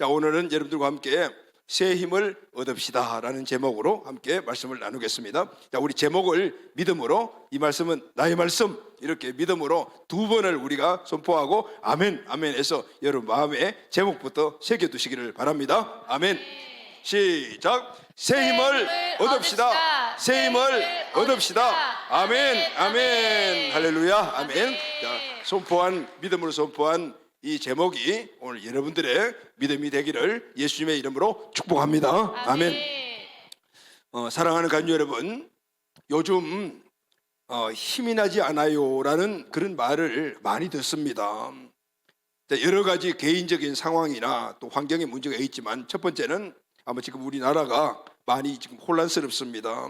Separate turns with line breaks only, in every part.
자, 오늘은 여러분들과 함께 새 힘을 얻읍시다 라는 제목으로 함께 말씀을 나누겠습니다. 자, 우리 제목을 믿음으로, 이 말씀은 나의 말씀, 이렇게 믿음으로 두 번을 우리가 선포하고 아멘, 아멘 해서 여러분 마음에 제목부터 새겨두시기를 바랍니다. 아멘. 시작. 새 힘을 얻읍시다. 새 힘을 얻읍시다. 아멘, 아멘. 할렐루야, 아멘. 자, 선포한, 믿음으로 선포한 이 제목이 오늘 여러분들의 믿음이 되기를 예수님의 이름으로 축복합니다. 아멘. 사랑하는 가족 여러분, 요즘 힘이 나지 않아요 라는 그런 말을 많이 듣습니다. 여러 가지 개인적인 상황이나 또 환경의 문제가 있지만, 첫 번째는 아마 지금 우리나라가 많이 지금 혼란스럽습니다.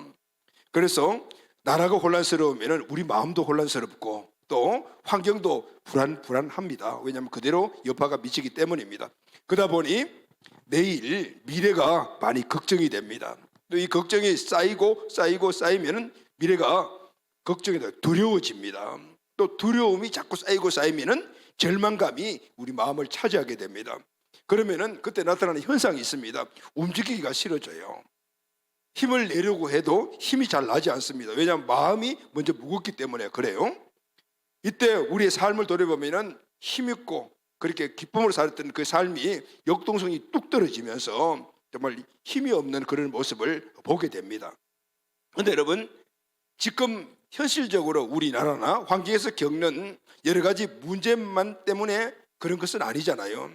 그래서 나라가 혼란스러우면 우리 마음도 혼란스럽고 또 환경도 불안합니다. 왜냐하면 그대로 여파가 미치기 때문입니다. 그러다 보니 내일 미래가 많이 걱정이 됩니다. 또 이 걱정이 쌓이면 미래가 걱정이 두려워집니다. 또 두려움이 자꾸 쌓이면 절망감이 우리 마음을 차지하게 됩니다. 그러면은 그때 나타나는 현상이 있습니다. 움직이기가 싫어져요. 힘을 내려고 해도 힘이 잘 나지 않습니다. 왜냐하면 마음이 먼저 무겁기 때문에 그래요. 이때 우리의 삶을 돌아보면 힘있고 그렇게 기쁨으로 살았던 그 삶이 역동성이 뚝 떨어지면서 정말 힘이 없는 그런 모습을 보게 됩니다. 그런데 여러분, 지금 현실적으로 우리나라나 환경에서 겪는 여러 가지 문제만 때문에 그런 것은 아니잖아요.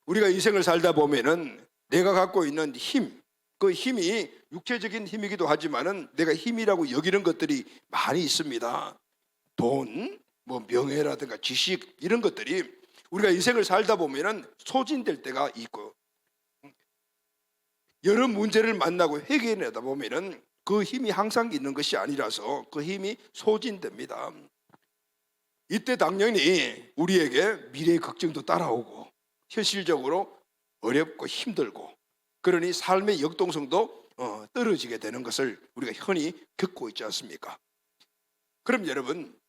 우리가 인생을 살다 보면은 내가 갖고 있는 힘, 그 힘이 육체적인 힘이기도 하지만은 내가 힘이라고 여기는 것들이 많이 있습니다. 돈, 명예라든가 지식, 이런 것들이 우리가 인생을 살다 보면은 소진될 때가 있고, 여러 문제를 만나고 해결하다 보면은 그 힘이 항상 있는 것이 아니라서 그 힘이 소진됩니다. 이때 당연히 우리에게 미래의 걱정도 따라오고 현실적으로 어렵고 힘들고, 그러니 삶의 역동성도 떨어지게 되는 것을 우리가 흔히 겪고 있지 않습니까? 그럼 여러분,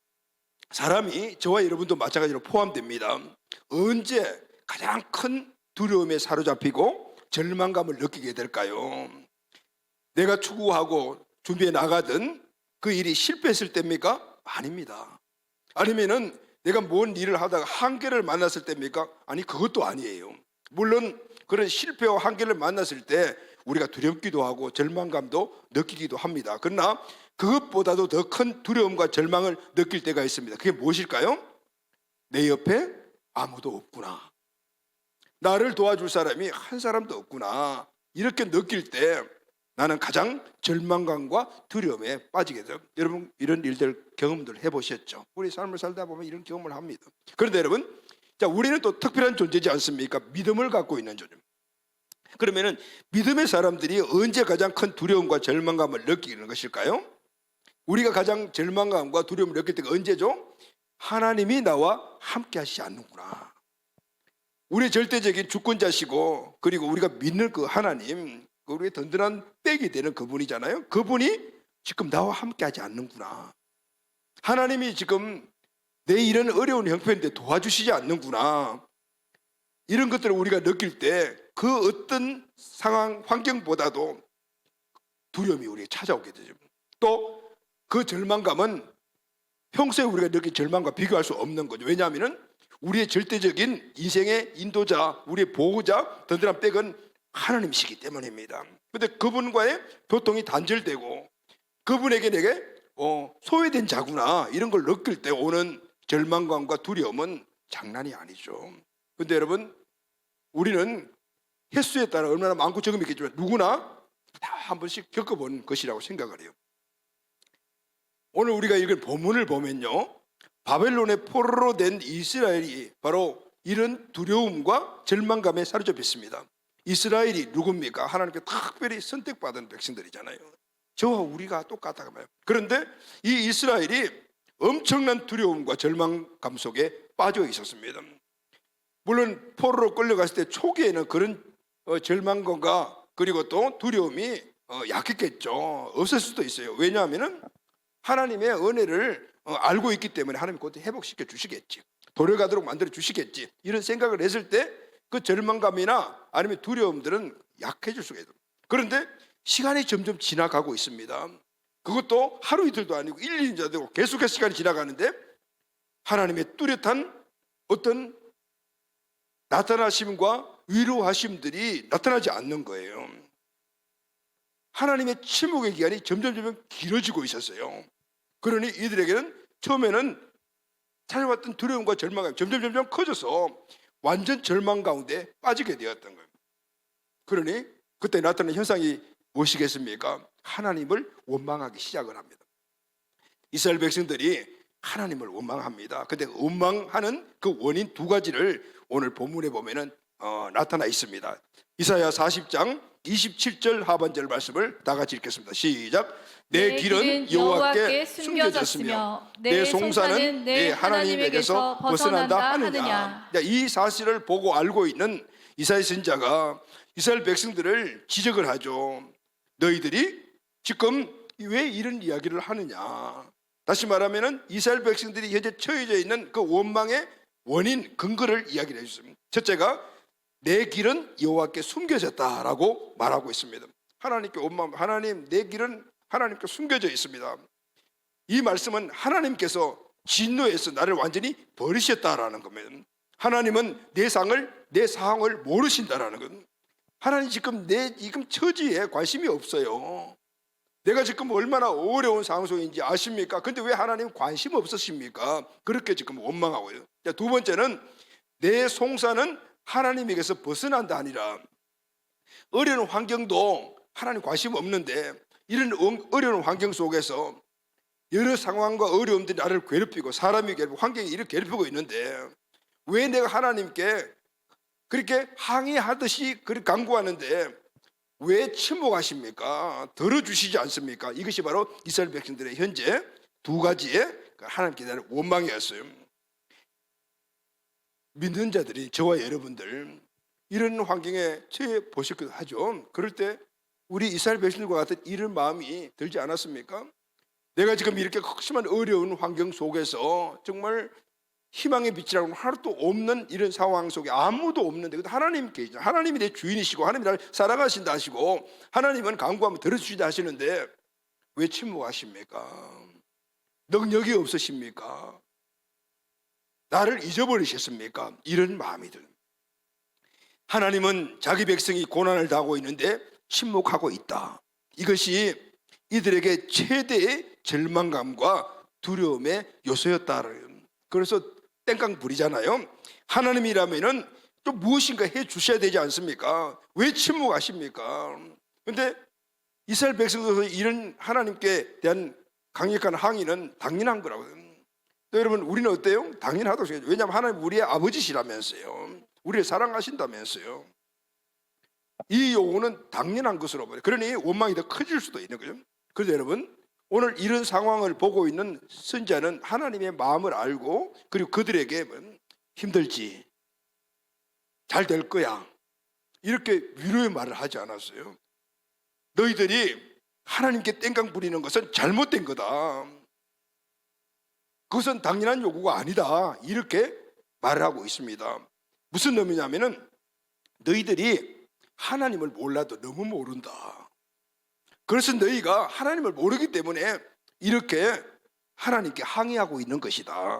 사람이 저와 여러분도 마찬가지로 포함됩니다. 언제 가장 큰 두려움에 사로잡히고 절망감을 느끼게 될까요? 내가 추구하고 준비해 나가던 그 일이 실패했을 때입니까? 아닙니다. 아니면은 내가 뭔 일을 하다가 한계를 만났을 때입니까? 아니, 그것도 아니에요. 물론 그런 실패와 한계를 만났을 때 우리가 두렵기도 하고 절망감도 느끼기도 합니다. 그러나 그것보다도 더 큰 두려움과 절망을 느낄 때가 있습니다. 그게 무엇일까요? 내 옆에 아무도 없구나, 나를 도와줄 사람이 한 사람도 없구나, 이렇게 느낄 때 나는 가장 절망감과 두려움에 빠지게 돼요. 여러분, 이런 일들 경험들 해보셨죠? 우리 삶을 살다 보면 이런 경험을 합니다. 그런데 여러분, 자, 우리는 또 특별한 존재지 않습니까? 믿음을 갖고 있는 존재. 그러면은 믿음의 사람들이 언제 가장 큰 두려움과 절망감을 느끼는 것일까요? 우리가 가장 절망감과 두려움을 느낄 때가 언제죠? 하나님이 나와 함께 하시지 않는구나. 우리의 절대적인 주권자시고, 그리고 우리가 믿는 그 하나님, 우리의 든든한 백이 되는 그분이잖아요. 그분이 지금 나와 함께 하지 않는구나. 하나님이 지금 내 이런 어려운 형편인데 도와주시지 않는구나. 이런 것들을 우리가 느낄 때 그 어떤 상황, 환경보다도 두려움이 우리에게 찾아오게 되죠. 또 그 절망감은 평소에 우리가 느낀 절망과 비교할 수 없는 거죠. 왜냐하면 우리의 절대적인 인생의 인도자, 우리의 보호자, 든든한 백은 하나님이시기 때문입니다. 그런데 그분과의 교통이 단절되고 그분에게 내게 소외된 자구나, 이런 걸 느낄 때 오는 절망감과 두려움은 장난이 아니죠. 그런데 여러분, 우리는 횟수에 따라 얼마나 많고 적음이 있겠지만 누구나 다 한 번씩 겪어본 것이라고 생각을 해요. 오늘 우리가 읽은 본문을 보면요, 바벨론의 포로로 된 이스라엘이 바로 이런 두려움과 절망감에 사로잡혔습니다. 이스라엘이 누굽니까? 하나님께 특별히 선택받은 백성들이잖아요. 저와 우리가 똑같다고 말해요. 그런데 이 이스라엘이 엄청난 두려움과 절망감 속에 빠져 있었습니다. 물론 포로로 끌려갔을 때 초기에는 그런 절망감과 그리고 또 두려움이 약했겠죠. 없을 수도 있어요. 왜냐하면 하나님의 은혜를 알고 있기 때문에 하나님 곧 회복시켜 주시겠지, 돌아가도록 만들어 주시겠지, 이런 생각을 했을 때 그 절망감이나 아니면 두려움들은 약해질 수가 있어요. 그런데 시간이 점점 지나가고 있습니다. 그것도 하루 이틀도 아니고 1, 2년도 되고 계속해서 시간이 지나가는데 하나님의 뚜렷한 어떤 나타나심과 위로하심들이 나타나지 않는 거예요. 하나님의 침묵의 기간이 점점 길어지고 있었어요. 그러니 이들에게는 처음에는 찾아왔던 두려움과 절망감이 점점 커져서 완전 절망 가운데 빠지게 되었던 거예요. 그러니 그때 나타난 현상이 무엇이겠습니까? 하나님을 원망하기 시작을 합니다. 이스라엘 백성들이 하나님을 원망합니다. 근데 원망하는 그 원인 두 가지를 오늘 본문에 보면은 나타나 있습니다. 이사야 40장 27절 하반절 말씀을 다 같이 읽겠습니다. 시작. 내 길은 여호와께 숨겨졌으며 내 송사는 내 하나님에게서 벗어난다 하느냐. 이 사실을 보고 알고 있는 이사야 선지자가 이스라엘 백성들을 지적을 하죠. 너희들이 지금 왜 이런 이야기를 하느냐. 다시 말하면 이스라엘 백성들이 현재 처해져 있는 그 원망의 원인, 근거를 이야기를 해주십니다. 첫째가 내 길은 여호와께 숨겨졌다라고 말하고 있습니다. 하나님께 원망, 하나님 내 길은 하나님께 숨겨져 있습니다. 이 말씀은 하나님께서 진노해서 나를 완전히 버리셨다라는 겁니다. 하나님은 내 상황을 모르신다라는 것. 하나님 지금 내 처지에 관심이 없어요. 내가 지금 얼마나 어려운 상황 속인지 아십니까? 근데 왜 하나님 관심 없으십니까? 그렇게 지금 원망하고요. 두 번째는 내 송사는 하나님에게서 벗어난다 아니라 어려운 환경도 하나님 관심 없는데 이런 어려운 환경 속에서 여러 상황과 어려움들이 나를 괴롭히고 사람이 괴롭히고 환경이 이렇게 괴롭히고 있는데 왜 내가 하나님께 그렇게 항의하듯이 그렇게 간구하는데 왜 침묵하십니까? 들어주시지 않습니까? 이것이 바로 이스라엘 백성들의 현재 두 가지의 하나님께 대한 원망이었어요. 믿는 자들이 저와 여러분들 이런 환경에 처해 보셨기도 하죠. 그럴 때 우리 이스라엘 백성들과 같은 이런 마음이 들지 않았습니까? 내가 지금 이렇게 극심한 어려운 환경 속에서 정말 희망의 빛이라고는 하나도 없는 이런 상황 속에 아무도 없는데 하나님께 하나님이 내 주인이시고 하나님이 나를 사랑하신다 하시고 하나님은 간구하면 들어주시다 하시는데 왜 침묵하십니까? 능력이 없으십니까? 나를 잊어버리셨습니까? 이런 마음이 듭니다. 하나님은 자기 백성이 고난을 당하고 있는데 침묵하고 있다. 이것이 이들에게 최대의 절망감과 두려움의 요소였다. 그래서 땡깡 부리잖아요. 하나님이라면은 또 무엇인가 해 주셔야 되지 않습니까? 왜 침묵하십니까? 그런데 이스라엘 백성들에서 이런 하나님께 대한 강력한 항의는 당연한 거라고요. 여러분 우리는 어때요? 당연하다고 생각해요. 왜냐하면 하나님 우리의 아버지시라면서요. 우리를 사랑하신다면서요. 이 요구는 당연한 것으로 보여요. 그러니 원망이 더 커질 수도 있는 거죠. 그래서 여러분 오늘 이런 상황을 보고 있는 선지자는 하나님의 마음을 알고 그리고 그들에게 힘들지 잘 될 거야 이렇게 위로의 말을 하지 않았어요. 너희들이 하나님께 땡깡 부리는 것은 잘못된 거다. 그것은 당연한 요구가 아니다. 이렇게 말을 하고 있습니다. 무슨 의미냐면은 너희들이 하나님을 몰라도 너무 모른다. 그래서 너희가 하나님을 모르기 때문에 이렇게 하나님께 항의하고 있는 것이다.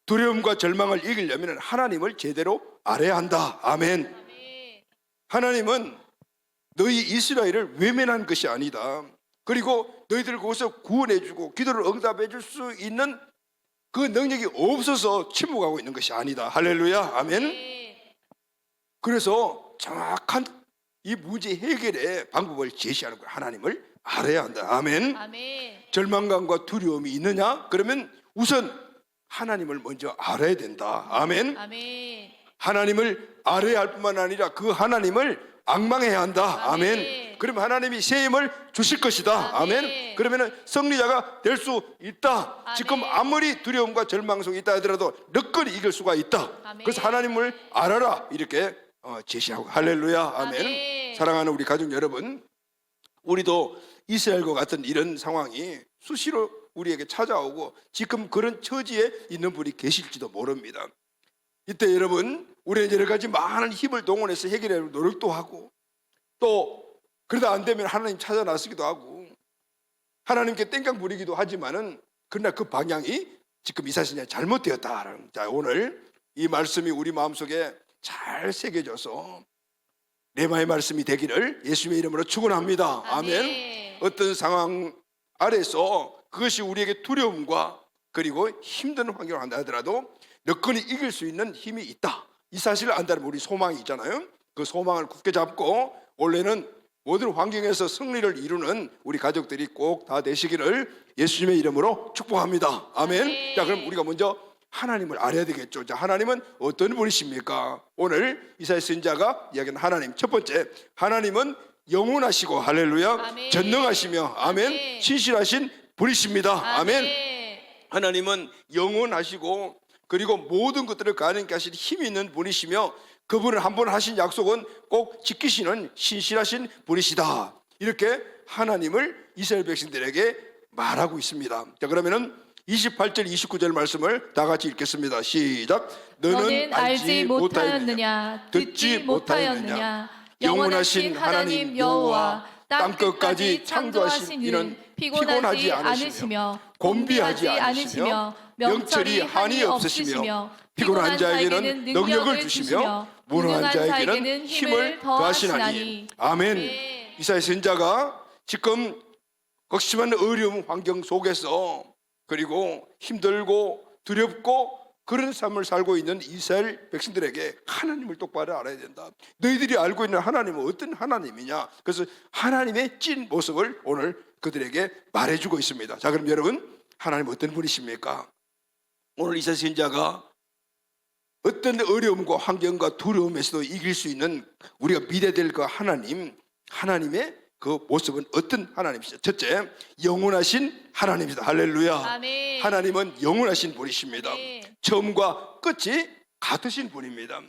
두려움과 절망을 이기려면 하나님을 제대로 알아야 한다. 아멘. 하나님은 너희 이스라엘을 외면한 것이 아니다. 그리고 너희들을 거기서 구원해주고 기도를 응답해줄 수 있는 그 능력이 없어서 침묵하고 있는 것이 아니다. 할렐루야. 아멘. 그래서 정확한 이 문제 해결의 방법을 제시하는 거예요. 하나님을 알아야 한다. 아멘.
아멘.
절망감과 두려움이 있느냐? 그러면 우선 하나님을 먼저 알아야 된다. 아멘.
아멘.
하나님을 알아야 할 뿐만 아니라 그 하나님을 앙망해야 한다. 아멘.
아멘.
그러면 하나님이 새 힘을 주실 것이다. 아멘.
아멘.
그러면 승리자가 될 수 있다.
아멘.
지금 아무리 두려움과 절망 속에 있다 하더라도 너끈히 이길 수가 있다.
아멘.
그래서 하나님을 알아라. 이렇게 제시하고 할렐루야. 아멘.
아멘.
사랑하는 우리 가족 여러분, 우리도 이스라엘과 같은 이런 상황이 수시로 우리에게 찾아오고 지금 그런 처지에 있는 분이 계실지도 모릅니다. 이때 여러분, 우리는 여러 가지 많은 힘을 동원해서 해결하려고 노력도 하고, 또 그러다 안 되면 하나님 찾아 나서기도 하고 하나님께 땡깡 부리기도 하지만은, 그러나 그 방향이 지금 이사야는 잘못되었다. 자, 오늘 이 말씀이 우리 마음속에 잘 새겨져서 레마의 말씀이 되기를 예수님의 이름으로 축원합니다. 아멘. 어떤 상황 아래서 그것이 우리에게 두려움과 그리고 힘든 환경을 한다 하더라도 너끈히 이길 수 있는 힘이 있다, 이 사실을 안다면 우리 소망이 있잖아요. 그 소망을 굳게 잡고 원래는 모든 환경에서 승리를 이루는 우리 가족들이 꼭 다 되시기를 예수님의 이름으로 축복합니다. 아멘. 자, 그럼 우리가 먼저 하나님을 알아야 되겠죠. 자, 하나님은 어떤 분이십니까? 오늘 이사야 선지자가 이야기하는 하나님, 첫 번째, 하나님은 영원하시고, 할렐루야,
아멘.
전능하시며, 아멘,
아멘.
신실하신 분이십니다. 아멘.
아멘.
하나님은 영원하시고 그리고 모든 것들을 가능케 하신 힘이 있는 분이시며, 그분은 한 번 하신 약속은 꼭 지키시는 신실하신 분이시다. 이렇게 하나님을 이스라엘 백성들에게 말하고 있습니다. 자, 그러면은 28절 29절 말씀을 다 같이 읽겠습니다. 시작.
너는 알지 못하였느냐, 듣지 못하였느냐, 영원하신 하나님 여호와 땅 끝까지 창조하신 이는 피곤하지 않으시며 곤비하지 않으시며 명철이 한이 없으시며 피곤한 자에게는 능력을 주시며 무능한 자에게는 힘을 더하시나니. 아멘.
이사야 선지자가 지금 극심한 어려운 환경 속에서 그리고 힘들고 두렵고 그런 삶을 살고 있는 이스라엘 백성들에게 하나님을 똑바로 알아야 된다. 너희들이 알고 있는 하나님은 어떤 하나님이냐? 그래서 하나님의 찐 모습을 오늘 그들에게 말해주고 있습니다. 자, 그럼 여러분, 하나님 어떤 분이십니까? 오늘 이사야 선지자가 어떤 어려움과 환경과 두려움에서도 이길 수 있는 우리가 믿어야 될 그 하나님, 하나님의 그 모습은 어떤 하나님이시죠? 첫째, 영원하신 하나님이다. 할렐루야.
아멘.
하나님은 영원하신 분이십니다.
아멘.
처음과 끝이 같으신 분입니다.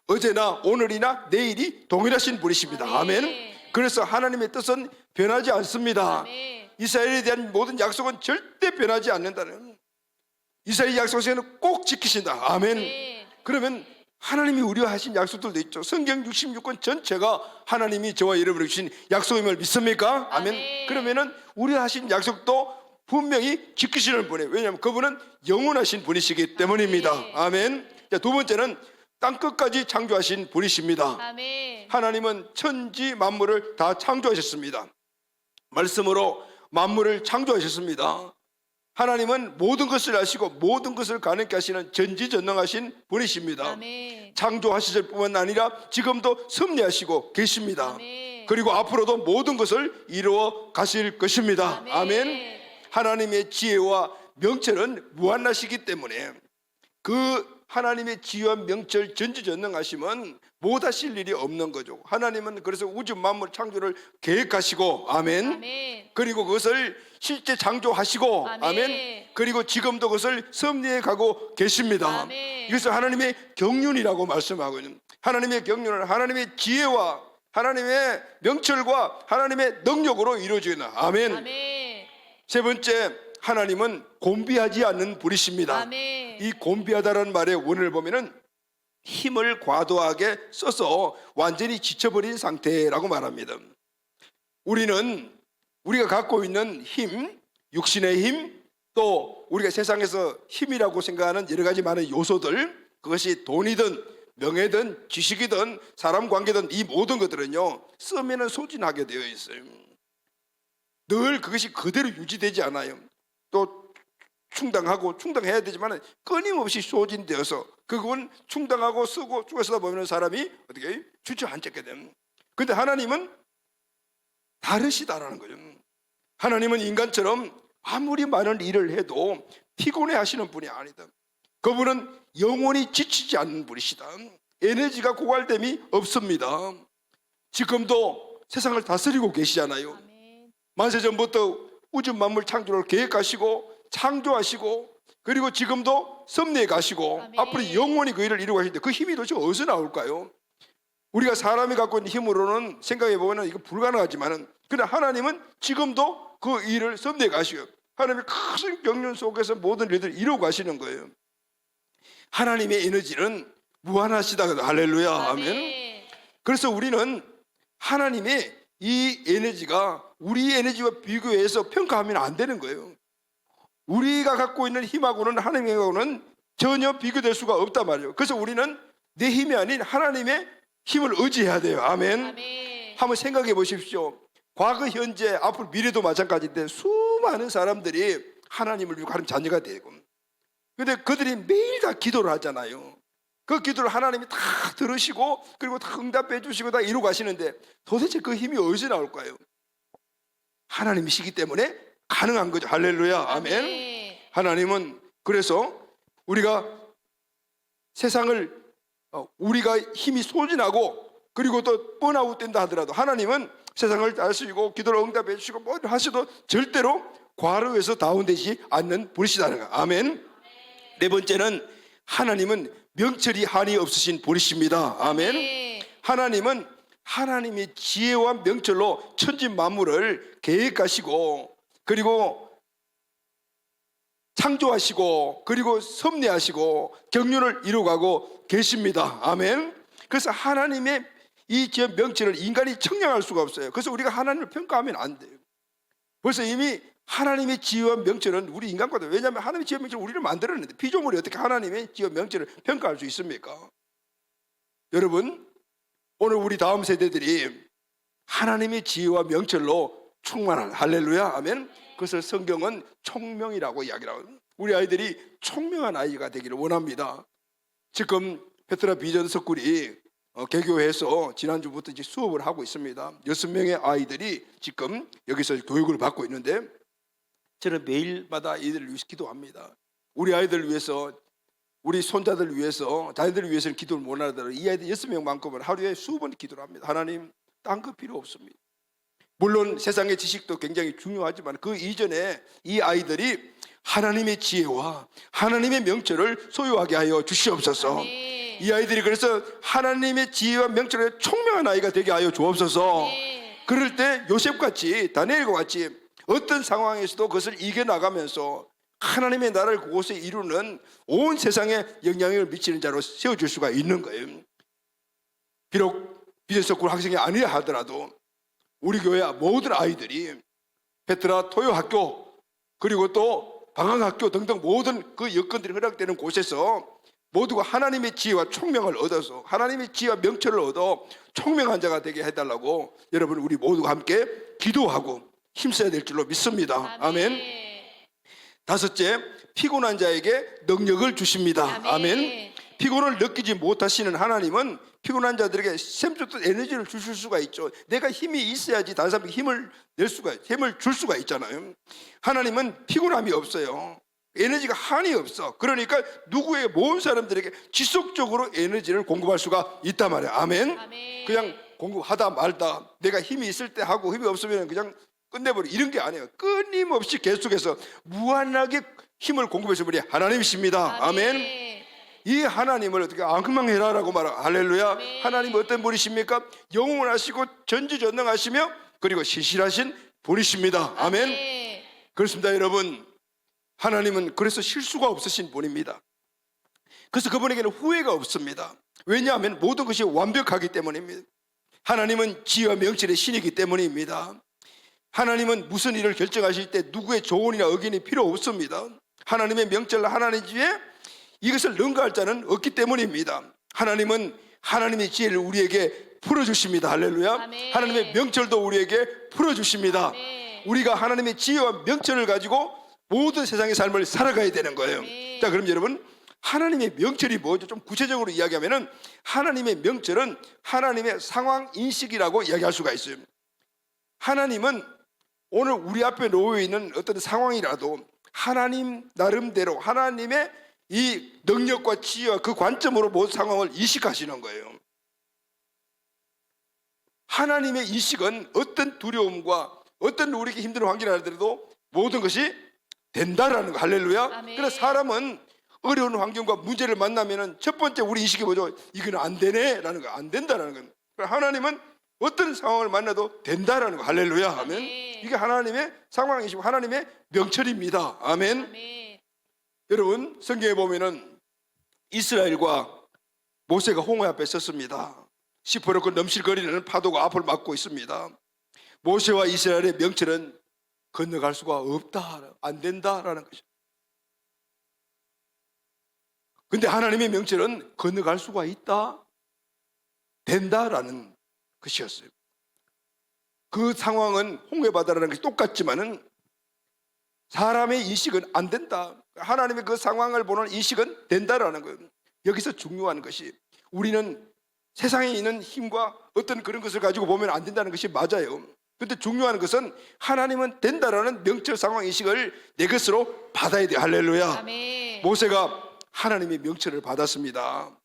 어제나 오늘이나 내일이 동일하신 분이십니다. 아멘.
아멘.
그래서 하나님의 뜻은 변하지 않습니다.
아멘.
이스라엘에 대한 모든 약속은 절대 변하지 않는다는, 이스라엘 약속에는 꼭 지키신다. 아멘.
아멘.
그러면 하나님이 우리와 하신 약속들도 있죠. 성경 66권 전체가 하나님이 저와 여러분에게 주신 약속임을 믿습니까? 아멘.
아멘.
그러면은 우리와 하신 약속도 분명히 지키시는 분이에요. 왜냐하면 그분은 영원하신 분이시기 때문입니다. 아멘. 자, 두 번째는 땅끝까지 창조하신 분이십니다.
아멘.
하나님은 천지 만물을 다 창조하셨습니다. 말씀으로 만물을 창조하셨습니다. 하나님은 모든 것을 아시고 모든 것을 가능케 하시는 전지전능하신 분이십니다.
아멘.
창조하실 뿐만 아니라 지금도 섭리하시고 계십니다.
아멘.
그리고 앞으로도 모든 것을 이루어 가실 것입니다.
아멘.
아멘. 하나님의 지혜와 명철은 무한하시기 때문에 그 하나님의 지혜와 명철, 전지전능하심은 못하실 일이 없는 거죠. 하나님은 그래서 우주 만물 창조를 계획하시고, 아멘.
아멘.
그리고 그것을 실제 창조하시고,
아멘.
아멘. 그리고 지금도 그것을 섭리해 가고 계십니다.
아멘.
이것을 하나님의 경륜이라고 말씀하고 있는, 하나님의 경륜은 하나님의 지혜와 하나님의 명철과 하나님의 능력으로 이루어지는, 아멘.
아멘.
세 번째, 하나님은 곤비하지 않는 분이십니다.
아멘.
이 곤비하다라는 말의 원을 보면은 힘을 과도하게 써서 완전히 지쳐버린 상태라고 말합니다. 우리가 갖고 있는 힘, 육신의 힘, 또 우리가 세상에서 힘이라고 생각하는 여러 가지 많은 요소들, 그것이 돈이든 명예든 지식이든 사람 관계든 이 모든 것들은요, 쓰면은 소진하게 되어 있어요. 늘 그것이 그대로 유지되지 않아요. 또 충당해야 되지만 끊임없이 소진되어서 그건 충당하고 쓰고 쓰다 보면 사람이 어떻게 주저앉게 됩니다. 그런데 하나님은 다르시다라는 거죠. 하나님은 인간처럼 아무리 많은 일을 해도 피곤해 하시는 분이 아니다. 그분은 영원히 지치지 않는 분이시다. 에너지가 고갈됨이 없습니다. 지금도 세상을 다스리고 계시잖아요.
아멘.
만세전부터 우주 만물 창조를 계획하시고 창조하시고 그리고 지금도 섭리해 가시고
아멘.
앞으로 영원히 그 일을 이루고 하시는데 그 힘이 도대체 어디서 나올까요? 우리가 사람이 갖고 있는 힘으로는 생각해 보면 이거 불가능하지만은, 그러나 하나님은 지금도 그 일을 섭리해 가시고 하나님의 큰 경륜 속에서 모든 일들을 이루고 가시는 거예요. 하나님의 에너지는 무한하시다. 할렐루야. 아멘.
아멘.
그래서 우리는 하나님의 이 에너지가 우리 에너지와 비교해서 평가하면 안 되는 거예요. 우리가 갖고 있는 힘하고는 하나님하고는 전혀 비교될 수가 없단 말이에요. 그래서 우리는 내 힘이 아닌 하나님의 힘을 의지해야 돼요. 아멘.
아멘.
한번 생각해 보십시오. 과거, 현재, 앞으로 미래도 마찬가지인데 수많은 사람들이 하나님을 믿고 하나님 자녀가 되고, 근데 그들이 매일 다 기도를 하잖아요. 그 기도를 하나님이 다 들으시고 그리고 다 응답해 주시고 다 이루고 가시는데 도대체 그 힘이 어디서 나올까요? 하나님이시기 때문에 가능한 거죠. 할렐루야. 아멘. 하나님은 그래서 우리가 세상을 우리가 힘이 소진하고 그리고 또 번아웃 된다 하더라도 하나님은 세상을 다스리고 기도를 응답해 주시고 뭐 하셔도 절대로 과로해서 다운되지 않는 분이시다는 거예요. 아멘. 네 번째는 하나님은 명철이 한이 없으신 분이십니다. 아멘. 하나님은 하나님의 지혜와 명철로 천지 만물을 계획하시고 그리고 창조하시고 그리고 섭리하시고 경륜을 이루어가고 계십니다. 아멘. 그래서 하나님의 이 지혜 명철을 인간이 측량할 수가 없어요. 그래서 우리가 하나님을 평가하면 안 돼요. 벌써 이미 하나님의 지혜와 명철은 우리 인간과도, 왜냐하면 하나님의 지혜와 명철은 우리를 만들었는데 피조물이 어떻게 하나님의 지혜와 명철을 평가할 수 있습니까? 여러분, 오늘 우리 다음 세대들이 하나님의 지혜와 명철로 충만한, 할렐루야, 아멘. 그것을 성경은 총명이라고 이야기를 하고, 우리 아이들이 총명한 아이가 되기를 원합니다. 지금 페트라 비전 석굴이 개교해서 지난주부터 이제 수업을 하고 있습니다. 6명의 아이들이 지금 여기서 교육을 받고 있는데 저는 매일마다 이들을 위해서 기도합니다. 우리 아이들을 위해서, 우리 손자들을 위해서, 자녀들을 위해서는 기도를 못 하더라도 이 아이들 6명만큼은 하루에 수번 기도를 합니다. 하나님, 딴 거 필요 없습니다. 물론 세상의 지식도 굉장히 중요하지만 그 이전에 이 아이들이 하나님의 지혜와 하나님의 명철을 소유하게 하여 주시옵소서. 이 아이들이 그래서 하나님의 지혜와 명철에 총명한 아이가 되게 하여 주옵소서. 그럴 때 요셉같이, 다니엘과 같이 어떤 상황에서도 그것을 이겨나가면서 하나님의 나라를 그곳에 이루는 온 세상에 영향력을 미치는 자로 세워줄 수가 있는 거예요. 비록 비전석굴 학생이 아니라 하더라도 우리 교회 모든 아이들이 베트라 토요학교 그리고 또 방학학교 등등 모든 그 여건들이 허락되는 곳에서 모두가 하나님의 지혜와 총명을 얻어서 하나님의 지혜와 명철을 얻어 총명한 자가 되게 해달라고 여러분 우리 모두가 함께 기도하고 힘써야 될 줄로 믿습니다. 아멘. 다섯째, 피곤한 자에게 능력을 주십니다. 아멘. 피곤을 느끼지 못하시는 하나님은 피곤한 자들에게 샘솟던 에너지를 주실 수가 있죠. 내가 힘이 있어야지 다른 사람에게 힘을 줄 수가 있잖아요. 하나님은 피곤함이 없어요. 에너지가 한이 없어. 그러니까 누구에게 모든 사람들에게 지속적으로 에너지를 공급할 수가 있단 말이에요. 아멘. 그냥 공급하다 말다 내가 힘이 있을 때 하고 힘이 없으면 그냥 끝내버려 이런 게 아니에요. 끊임없이 계속해서 무한하게 힘을 공급해서 우리 하나님이십니다. 아멘. 이 하나님을 어떻게 앙망해라라고 말하고, 할렐루야. 하나님은 어떤 분이십니까? 영원하시고 전지전능하시며 그리고 신실하신 분이십니다. 아멘. 그렇습니다. 여러분, 하나님은 그래서 실수가 없으신 분입니다. 그래서 그분에게는 후회가 없습니다. 왜냐하면 모든 것이 완벽하기 때문입니다. 하나님은 지혜와 명철의 신이기 때문입니다. 하나님은 무슨 일을 결정하실 때 누구의 조언이나 의견이 필요 없습니다. 하나님의 명철과 하나님의 지혜, 이것을 능가할 자는 없기 때문입니다. 하나님은 하나님의 지혜를 우리에게 풀어주십니다. 할렐루야. 아멘. 하나님의 명철도 우리에게 풀어주십니다. 아멘. 우리가 하나님의 지혜와 명철을 가지고 모든 세상의 삶을 살아가야 되는 거예요. 아멘. 자, 그럼 여러분, 하나님의 명철이 뭐죠? 좀 구체적으로 이야기하면은 하나님의 명철은 하나님의 상황 인식이라고 이야기할 수가 있어요. 하나님은 오늘 우리 앞에 놓여 있는 어떤 상황이라도 하나님 나름대로 하나님의 이 능력과 지혜와 그 관점으로 모든 상황을 인식하시는 거예요. 하나님의 인식은 어떤 두려움과 어떤 우리에게 힘든 환경이 하더라도 모든 것이 된다라는 거. 할렐루야. 그래서 사람은 어려운 환경과 문제를 만나면은 첫 번째 우리 인식이 뭐죠? 이건 안 되네 라는 거, 안 된다라는 건. 하나님은 어떤 상황을 만나도 된다라는 거. 할렐루야. 아멘. 이게 하나님의 상황이시고 하나님의 명철입니다. 아멘. 여러분, 성경에 보면은 이스라엘과 모세가 홍해 앞에 섰습니다. 시퍼렇고 넘실거리는 파도가 앞을 막고 있습니다. 모세와 이스라엘의 명철은 건너갈 수가 없다, 안 된다라는 것이죠. 근데 하나님의 명철은 건너갈 수가 있다, 된다라는 것이었어요. 그 상황은 홍해바다라는 것이 똑같지만은 사람의 인식은 안 된다. 하나님의 그 상황을 보는 인식은 된다라는 거예요. 여기서 중요한 것이 우리는 세상에 있는 힘과 어떤 그런 것을 가지고 보면 안 된다는 것이 맞아요. 근데 중요한 것은 하나님은 된다라는 명철 상황 인식을 내 것으로 받아야 돼. 할렐루야.
아멘.
모세가 하나님의 명철을 받았습니다.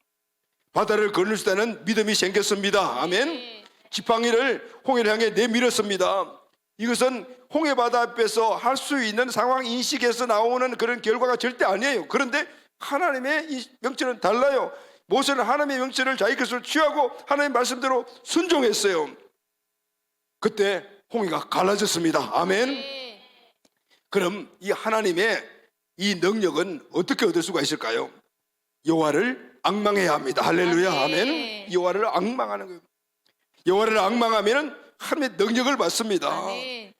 바다를 건널 수 있다는 믿음이 생겼습니다. 아멘. 지팡이를 홍해를 향해 내밀었습니다. 이것은 홍해바다 앞에서 할 수 있는 상황 인식에서 나오는 그런 결과가 절대 아니에요. 그런데 하나님의 이 명철은 달라요. 모세는 하나님의 명철을 자기 것으로 취하고 하나님의 말씀대로 순종했어요. 그때 홍해가 갈라졌습니다. 아멘. 그럼 이 하나님의 이 능력은 어떻게 얻을 수가 있을까요? 여호와를 앙망해야 합니다. 할렐루야. 아멘. 여호와를 앙망하는 거예요. 여호와를 앙망하면 하나님의 능력을 받습니다.
아멘.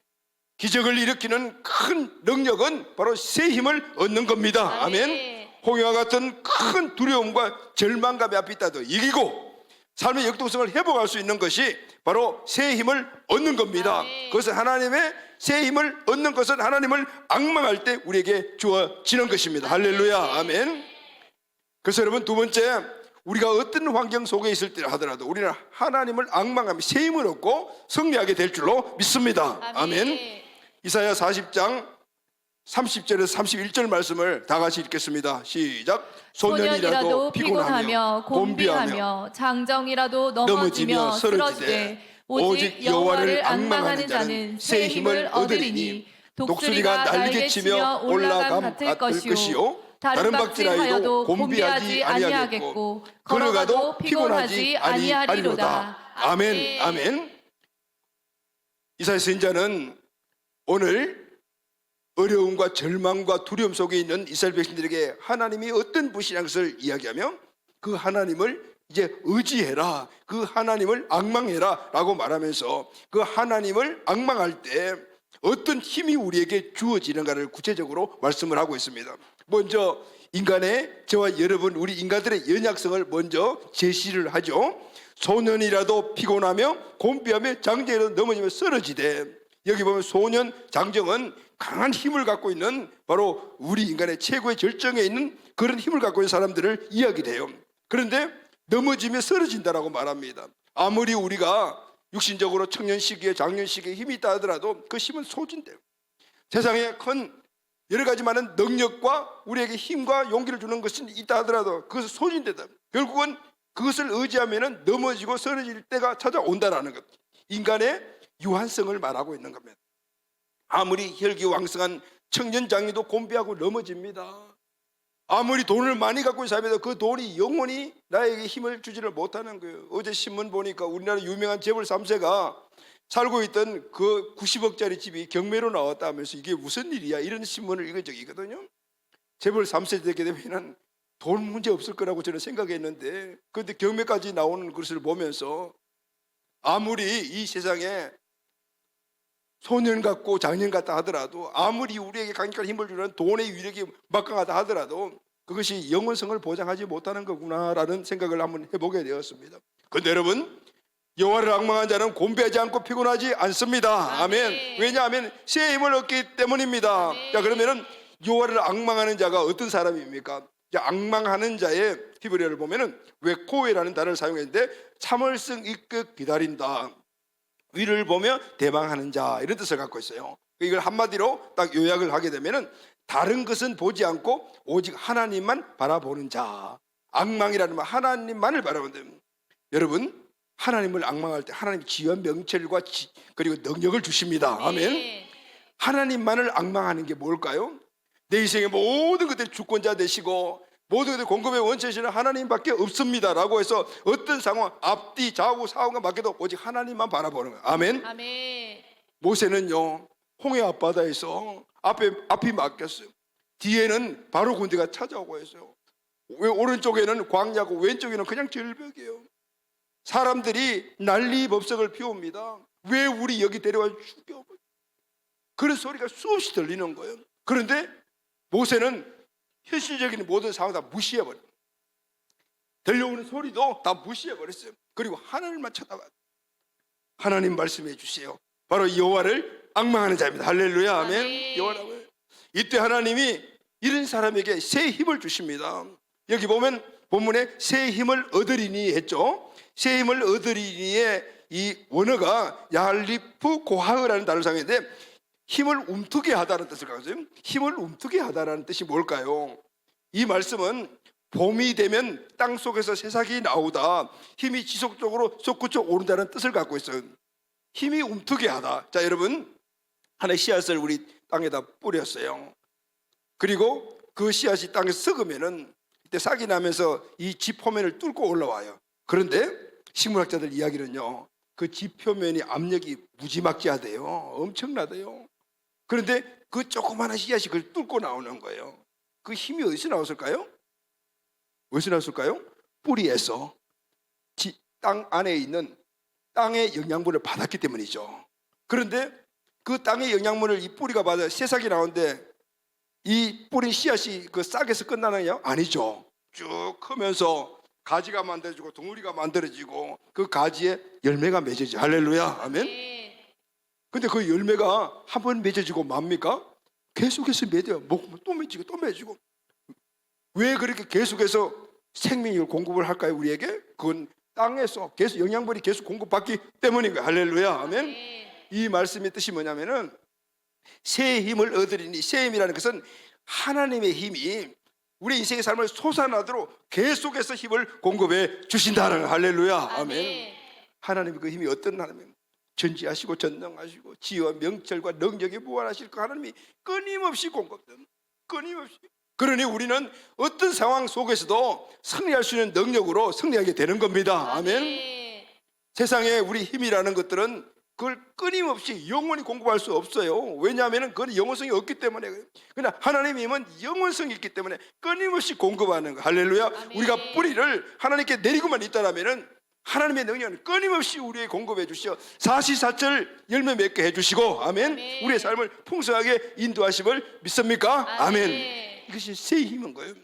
기적을 일으키는 큰 능력은 바로 새 힘을 얻는 겁니다. 아멘. 홍해와 같은 큰 두려움과 절망감이 앞에 있다도 이기고 삶의 역동성을 회복할 수 있는 것이 바로 새 힘을 얻는 겁니다.
아멘.
그것은 하나님의 새 힘을 얻는 것은 하나님을 앙망할 때 우리에게 주어지는 것입니다. 할렐루야. 아멘. 그래서 여러분, 두 번째, 우리가 어떤 환경 속에 있을 때 하더라도 우리는 하나님을 앙망하며 새 힘을 얻고 승리하게 될 줄로 믿습니다. 아멘. 이사야 40장 30절에서 31절 말씀을 다 같이 읽겠습니다. 시작.
소년이라도 피곤하며 곤비하며 장정이라도 넘어지며 쓰러지되 오직 여호와를 앙망하는 자는 새 힘을 얻으리니 독수리가 날개치며 올라감 같을 것이요 다른 박질하여도 곤비하지 아니하겠고 걸어가도 피곤하지 아니하리로다.
아멘. 아멘. 이사야 선지자는 오늘 어려움과 절망과 두려움 속에 있는 이스라엘 백성들에게 하나님이 어떤 분이라는 것을 이야기하며 그 하나님을 이제 의지해라, 그 하나님을 앙망해라 라고 말하면서 그 하나님을 앙망할 때 어떤 힘이 우리에게 주어지는가를 구체적으로 말씀을 하고 있습니다. 먼저 인간의, 저와 여러분 우리 인간들의 연약성을 먼저 제시를 하죠. 소년이라도 피곤하며 곤비하며 장정이라도 넘어지며 쓰러지되, 여기 보면 소년, 장정은 강한 힘을 갖고 있는 바로 우리 인간의 최고의 절정에 있는 그런 힘을 갖고 있는 사람들을 이야기해요. 그런데 넘어지며 쓰러진다라고 말합니다. 아무리 우리가 육신적으로 청년 시기에 장년 시기에 힘이 있다 하더라도 그 힘은 소진돼요. 세상에 큰 여러 가지 많은 능력과 우리에게 힘과 용기를 주는 것이 있다 하더라도 그것은 소진되다. 결국은 그것을 의지하면 넘어지고 쓰러질 때가 찾아온다라는 것. 인간의 유한성을 말하고 있는 겁니다. 아무리 혈기왕성한 청년 장녀도 곤비하고 넘어집니다. 아무리 돈을 많이 갖고 있는 사람에도 그 돈이 영원히 나에게 힘을 주지를 못하는 거예요. 어제 신문 보니까 우리나라 유명한 재벌 3세가 살고 있던 그 90억짜리 집이 경매로 나왔다 하면서 이게 무슨 일이야, 이런 신문을 읽은 적이 있거든요. 재벌 3세 되게 되면 돈 문제 없을 거라고 저는 생각했는데, 그런데 경매까지 나오는 것을 보면서 아무리 이 세상에 소년 같고 장년 같다 하더라도, 아무리 우리에게 강력한 힘을 주는 돈의 위력이 막강하다 하더라도 그것이 영원성을 보장하지 못하는 거구나라는 생각을 한번 해보게 되었습니다. 그런데 여러분, 여호와를 앙망한 자는 곤비하지 않고 피곤하지 않습니다. 아멘. 왜냐하면 새 힘을 얻기 때문입니다. 자, 그러면은 여호와를 앙망하는 자가 어떤 사람입니까? 앙망하는 자의 히브리어를 보면은 웨코에라는 단어를 사용했는데 참을성 있게 기다린다, 위를 보며 대망하는 자, 이런 뜻을 갖고 있어요. 이걸 한마디로 딱 요약을 하게 되면은 다른 것은 보지 않고 오직 하나님만 바라보는 자. 앙망이라는 말, 하나님만을 바라보는. 여러분, 하나님을 앙망할 때 하나님이 지연 명철과 그리고 능력을 주십니다. 아멘. 하나님만을 앙망하는 게 뭘까요? 내 인생의 모든 것들 주권자 되시고 모든 것들 공급의 원천이시는 하나님밖에 없습니다라고 해서 어떤 상황, 앞뒤 좌우 상황과 맡겨도 오직 하나님만 바라보는 거예요. 아멘.
아멘.
모세는요, 홍해 앞바다에서 앞이 막혔어요. 뒤에는 바로 군대가 찾아오고 있어요. 왜 오른쪽에는 광야고 왼쪽에는 그냥 절벽이에요. 사람들이 난리법석을 피웁니다. 왜 우리 여기 데려와 죽여? 그런 소리가 수없이 들리는 거예요. 그런데 모세는 현실적인 모든 상황을 다 무시해버려요. 들려오는 소리도 다 무시해버렸어요. 그리고 하나님만 쳐다봐요. 하나님 말씀해 주세요. 바로 여호와를 앙망하는 자입니다. 할렐루야, 아멘. 여호와를. 이때 하나님이 이런 사람에게 새 힘을 주십니다. 여기 보면 본문에 새 힘을 얻으리니 했죠. 새 힘을 얻으리니의 이 원어가 야할리프 고하흐라는 단어를 사용했는데 힘을 움트게 하다는 뜻을 가지고, 힘을 움트게 하다라는 뜻이 뭘까요? 이 말씀은 봄이 되면 땅 속에서 새싹이 나오다, 힘이 지속적으로 솟구쳐 오른다는 뜻을 갖고 있어요. 힘이 움트게 하다. 자, 여러분, 하나의 씨앗을 우리 땅에다 뿌렸어요. 그리고 그 씨앗이 땅에 썩으면은 이때 싹이 나면서 이 지 표면을 뚫고 올라와요. 그런데 식물학자들 이야기는요, 그 지 표면이 압력이 무지막지하대요. 엄청나대요. 그런데 그 조그마한 씨앗이 그걸 뚫고 나오는 거예요. 그 힘이 어디서 나왔을까요? 어디서 나왔을까요? 뿌리에서 땅 안에 있는 땅의 영양분을 받았기 때문이죠. 그런데 그 땅의 영양분을 이 뿌리가 받아 새싹이 나오는데 이 뿌린 씨앗이 그 싹에서 끝나느냐? 아니죠. 쭉 크면서 가지가 만들어지고 덩어리가 만들어지고 그 가지에 열매가 맺어지죠. 할렐루야, 아멘. 근데 그 열매가 한 번 맺어지고 맙니까? 계속해서 맺어요. 또 맺히고 또 맺히고. 왜 그렇게 계속해서 생명을 공급을 할까요, 우리에게? 그건 땅에서 계속 영양분이 계속 공급받기 때문인 거예요. 할렐루야, 아멘. 이 말씀의 뜻이 뭐냐면은 새 힘을 얻으리니, 새 힘이라는 것은 하나님의 힘이 우리 인생의 삶을 솟아나도록 계속해서 힘을 공급해 주신다는 거예요. 할렐루야, 아멘. 하나님의 그 힘이 어떤 하나님이에요? 전지하시고 전능하시고 지혜와 명철과 능력에 무한하실 그 하나님이 끊임없이 공급됩니다. 끊임없이. 그러니 우리는 어떤 상황 속에서도 승리할 수 있는 능력으로 승리하게 되는 겁니다. 아멘. 세상에 우리 힘이라는 것들은 그걸 끊임없이 영원히 공급할 수 없어요. 왜냐하면 그건 영원성이 없기 때문에. 그러나 하나님의 힘은 영원성이 있기 때문에 끊임없이 공급하는 거. 할렐루야.
아멘.
우리가 뿌리를 하나님께 내리고만 있다라면은 하나님의 능력은 끊임없이 우리에게 공급해 주시어 사시사철 열매 맺게 해주시고, 아멘.
아멘.
우리의 삶을 풍성하게 인도하심을 믿습니까? 아멘. 이것이 새 힘인 거예요.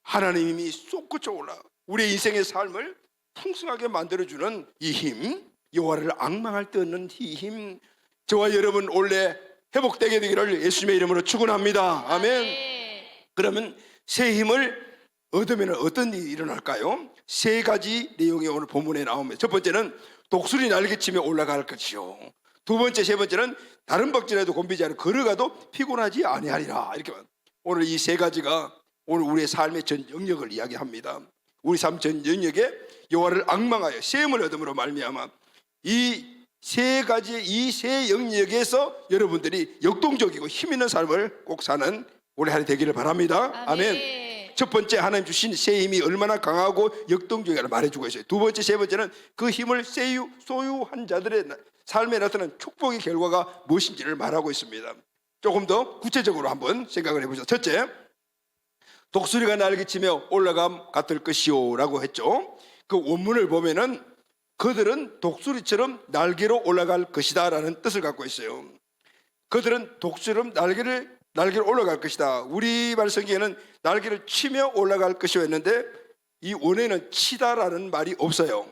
하나님이 솟구쳐 올라 우리의 인생의 삶을 풍성하게 만들어주는 이 힘, 여호와를 앙망할 때 얻는 이 힘, 저와 여러분 올해 회복되게 되기를 예수님의 이름으로 축원합니다. 아멘. 그러면 새 힘을 얻으면 어떤 일이 일어날까요? 세 가지 내용이 오늘 본문에 나옵니다. 첫 번째는 독수리 날개치며 올라갈 것이요. 두 번째, 세 번째는 다른 박질에도 곤비지 않고 걸어가도 피곤하지 아니하리라. 이렇게 오늘 이 세 가지가 오늘 우리의 삶의 전 영역을 이야기합니다. 우리 삶 전 영역에 여호와를 앙망하여 새 힘을 얻음으로 말미암아 이 세 가지, 이 세 영역에서 여러분들이 역동적이고 힘 있는 삶을 꼭 사는 올해 한 해 되기를 바랍니다. 아멘. 첫 번째, 하나님 주신 새 힘이 얼마나 강하고 역동적이라고 말해주고 있어요. 두 번째, 세 번째는 그 힘을 소유한 자들의 삶에 나타나는 축복의 결과가 무엇인지를 말하고 있습니다. 조금 더 구체적으로 한번 생각을 해보죠. 첫째, 독수리가 날개치며 올라감 같을 것이요 라고 했죠. 그 원문을 보면은 그들은 독수리처럼 날개로 올라갈 것이다 라는 뜻을 갖고 있어요. 그들은 독수리처럼 날개로 올라갈 것이다. 우리말 성경에는 날개를 치며 올라갈 것이요 했는데 이 원에는 치다라는 말이 없어요.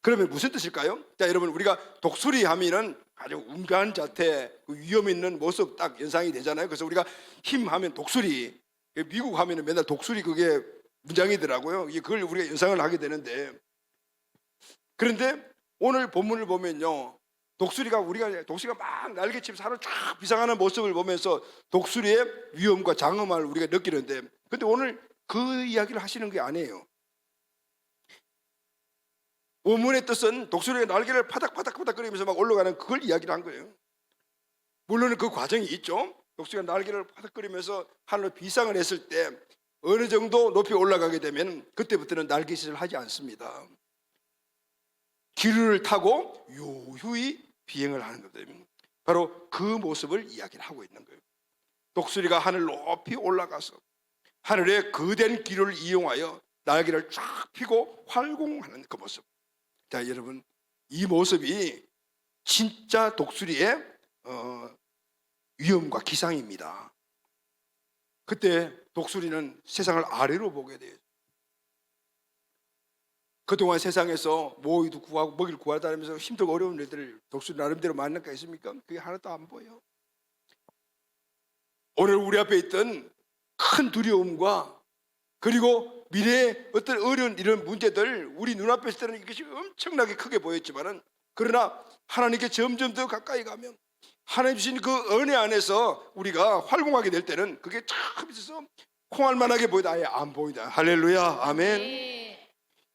그러면 무슨 뜻일까요? 자, 여러분, 우리가 독수리 하면은 아주 운간 자태, 위험 있는 모습 딱 연상이 되잖아요. 그래서 우리가 힘 하면 독수리, 미국 하면은 맨날 독수리 그게 문장이더라고요. 그걸 우리가 연상을 하게 되는데, 그런데 오늘 본문을 보면요, 독수리가 막 날개치면서 하루 쫙 비상하는 모습을 보면서 독수리의 위험과 장엄함을 우리가 느끼는데, 근데 오늘 그 이야기를 하시는 게 아니에요. 원문의 뜻은 독수리가 날개를 파닥파닥거리면서 막 올라가는 그걸 이야기를 한 거예요. 물론 그 과정이 있죠. 독수리가 날개를 파닥거리면서 하늘로 비상을 했을 때 어느 정도 높이 올라가게 되면 그때부터는 날개짓을 하지 않습니다. 기류를 타고 유유히 비행을 하는 거거든요. 바로 그 모습을 이야기를 하고 있는 거예요. 독수리가 하늘 높이 올라가서 하늘의 거대한 기류를 이용하여 날개를 쫙 펴고 활공하는 그 모습. 자, 여러분, 이 모습이 진짜 독수리의 위엄과 기상입니다. 그때 독수리는 세상을 아래로 보게 돼요. 그동안 세상에서 모이도 구하고 먹이를 구하다면서 힘들고 어려운 일들을 독수리 나름대로 만날 거 있습니까? 그게 하나도 안 보여. 오늘 우리 앞에 있던 큰 두려움과 그리고 미래의 어떤 어려운 이런 문제들, 우리 눈앞에 있을 때는 이것이 엄청나게 크게 보였지만은, 그러나 하나님께 점점 더 가까이 가면 하나님 주신 그 은혜 안에서 우리가 활공하게 될 때는 그게 참 있어서 콩알만하게 보이다 아예 안 보인다. 할렐루야, 아멘.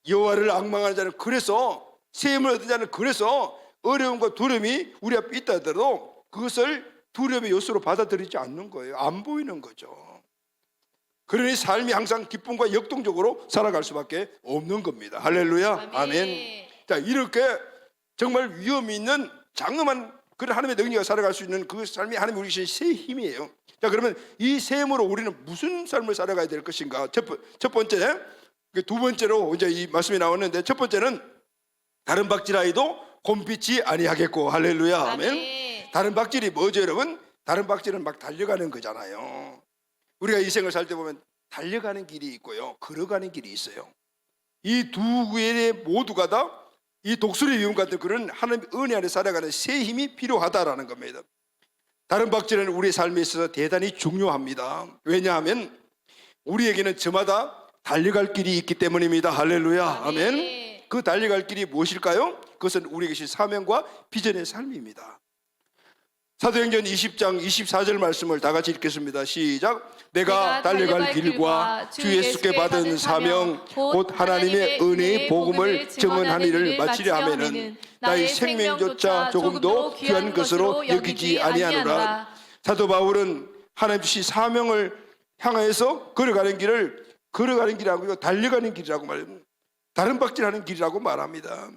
여호와를 앙망하는 자는, 그래서 세임을 얻은 자는, 그래서 어려움과 두려움이 우리 앞에 있다 하더라도 그것을 두려움의 요소로 받아들이지 않는 거예요. 안 보이는 거죠. 그러니 삶이 항상 기쁨과 역동적으로 살아갈 수밖에 없는 겁니다. 할렐루야, 아멘. 자, 이렇게 정말 위험이 있는 장엄한 그런 하나님의 능력과 살아갈 수 있는 그 삶이 하나님이 우리 주신 새 힘이에요. 자, 그러면 이 새 힘으로 우리는 무슨 삶을 살아가야 될 것인가? 첫 번째, 두 번째로 이제 이 말씀이 나왔는데, 첫 번째는 다른 박질하여도 곰빛이 아니하겠고. 할렐루야, 아멘. 다른 박질이 뭐죠, 여러분? 다른 박질은 막 달려가는 거잖아요. 우리가 이 생을 살 때 보면 달려가는 길이 있고요, 걸어가는 길이 있어요. 이 두 구의 모두가 다 이 독수리 위험 같은 그런 하나님의 은혜 안에 살아가는 새 힘이 필요하다라는 겁니다. 다른 박질은 우리의 삶에 있어서 대단히 중요합니다. 왜냐하면 우리에게는 저마다 달려갈 길이 있기 때문입니다. 할렐루야, 아멘. 그 달려갈 길이 무엇일까요? 그것은 우리에게 주신 사명과 비전의 삶입니다. 사도행전 20장 24절 말씀을 다 같이 읽겠습니다. 시작. 내가 달려갈 길과 주 예수께 받은 사명 곧 하나님의 은혜의 복음을 증언하는 일을 마치려 하면은 나의 생명조차 조금도 귀한 것으로 여기지 아니하노라. 사도 바울은 하나님 주신 사명을 향해서 걸어가는 길이라고, 달려가는 길이라고 말합니다. 다른 박질하는 길이라고 말합니다.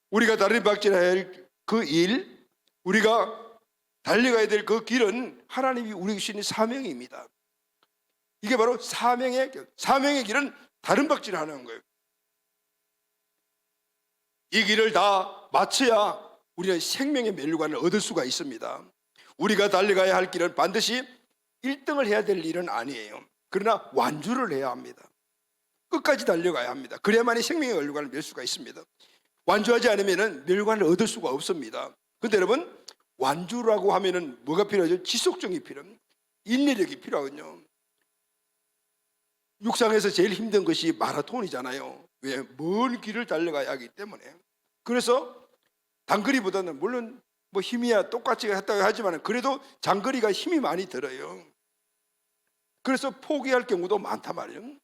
우리가 다른 박질해야 할 그 일, 우리가 달려가야 될 그 길은 하나님이 우리에게 주신 사명입니다. 이게 바로 사명의 길은 다른 박질을 하는 거예요. 이 길을 다 마쳐야 우리는 생명의 멸관을 얻을 수가 있습니다. 우리가 달려가야 할 길은 반드시 1등을 해야 될 일은 아니에요. 그러나 완주를 해야 합니다. 끝까지 달려가야 합니다. 그래야만이 생명의 멸관을 멸 수가 있습니다. 완주하지 않으면 멸관을 얻을 수가 없습니다. 그런데 여러분, 완주라고 하면은 뭐가 필요하죠? 지속성이 필요합니다. 인내력이 필요하거든요. 육상에서 제일 힘든 것이 마라톤이잖아요. 왜? 먼 길을 달려가야 하기 때문에. 그래서 단거리보다는 물론 뭐 힘이야 똑같이 했다고 하지만 그래도 장거리가 힘이 많이 들어요. 그래서 포기할 경우도 많단 말이에요.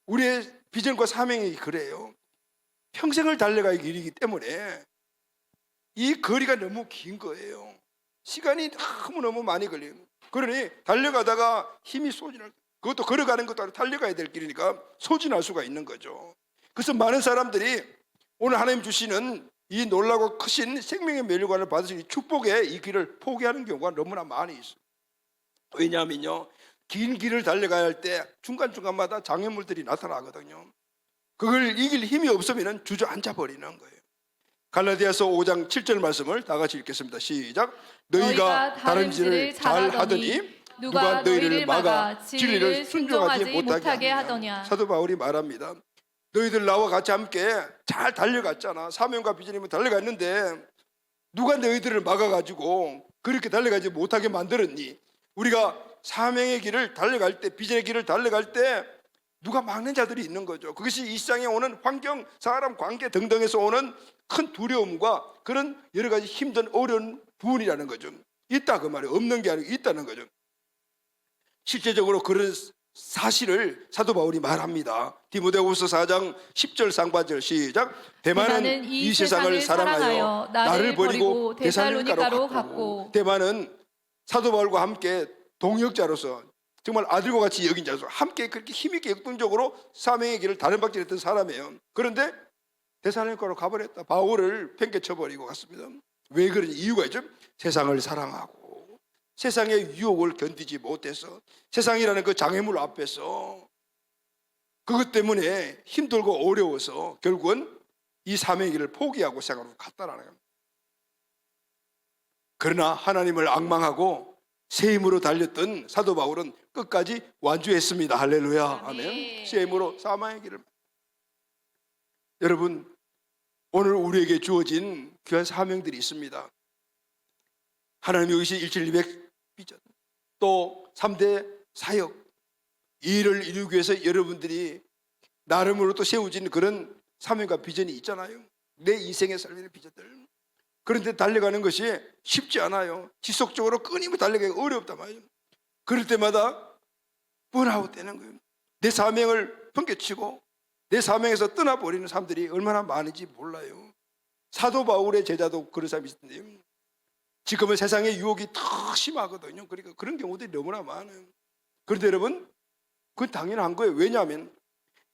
우리의 비전과 사명이 그래요. 평생을 달려갈 길이기 때문에 이 거리가 너무 긴 거예요. 시간이 너무 많이 걸려요. 그러니 달려가다가 힘이 소진할, 그것도 걸어가는 것도 아니라 달려가야 될 길이니까 소진할 수가 있는 거죠. 그래서 많은 사람들이 오늘 하나님 주시는 이 놀라고 크신 생명의 멸관을 받으신 이 축복의 이 길을 포기하는 경우가 너무나 많이 있어요. 왜냐하면요, 긴 길을 달려가야 할 때 중간중간마다 장애물들이 나타나거든요. 그걸 이길 힘이 없으면 주저앉아 버리는 거예요. 갈라디아서 5장 7절 말씀을 다 같이 읽겠습니다. 시작. 너희가 다른지를 잘 하더니 누가 너희를 막아 진리를 순종하지 못하게 하더냐. 사도 바울이 말합니다. 너희들 나와 같이 함께 잘 달려갔잖아. 사명과 비전이면 달려갔는데 누가 너희들을 막아가지고 그렇게 달려가지 못하게 만들었니? 우리가 사명의 길을 달려갈 때, 비전의 길을 달려갈 때 누가 막는 자들이 있는 거죠. 그것이 일상에 오는 환경, 사람 관계 등등에서 오는 큰 두려움과 그런 여러 가지 힘든 어려운 부분이라는 거죠. 있다 그 말이에요. 없는 게 아니고 있다는 거죠. 실제적으로 그런 사실을 사도 바울이 말합니다. 디모데후서 4장 10절 상반절 시작. 대만은 이 세상을 사랑하여 나를 버리고 데살로니가로 갔고. 대만은 사도 바울과 함께 동역자로서 정말 아들과 같이 여긴 자로서 함께 그렇게 힘있게 역동적으로 사명의 길을 다른 박질했던 사람이에요. 그런데 데살로니가로 가버렸다. 바울을 팽개쳐버리고 갔습니다. 왜 그런지 이유가 있죠. 세상을 사랑하고 세상의 유혹을 견디지 못해서 세상이라는 그 장애물 앞에서 그것 때문에 힘들고 어려워서 결국은 이 사명의 길을 포기하고 세상으로 갔다라는 겁니다. 그러나 하나님을 앙망하고 새 힘으로 달렸던 사도 바울은 끝까지 완주했습니다. 할렐루야. 아멘. 새 힘으로 사망의 길을. 여러분, 오늘 우리에게 주어진 귀한 사명들이 있습니다. 하나님이 의신 1700 비전, 또 3대 사역, 이 일을 이루기 위해서 여러분들이 나름으로 또 세워진 그런 사명과 비전이 있잖아요. 내 인생의 삶의 비전들. 그런데 달려가는 것이 쉽지 않아요. 지속적으로 끊임없이 달려가기가 어렵단 말이에요. 그럴 때마다 번아웃 되는 거예요. 내 사명을 번개치고 내 사명에서 떠나버리는 사람들이 얼마나 많은지 몰라요. 사도 바울의 제자도 그런 사람이 있던데요. 지금은 세상의 유혹이 더 심하거든요. 그러니까 그런 경우들이 너무나 많아요. 그런데 여러분, 그건 당연한 거예요. 왜냐하면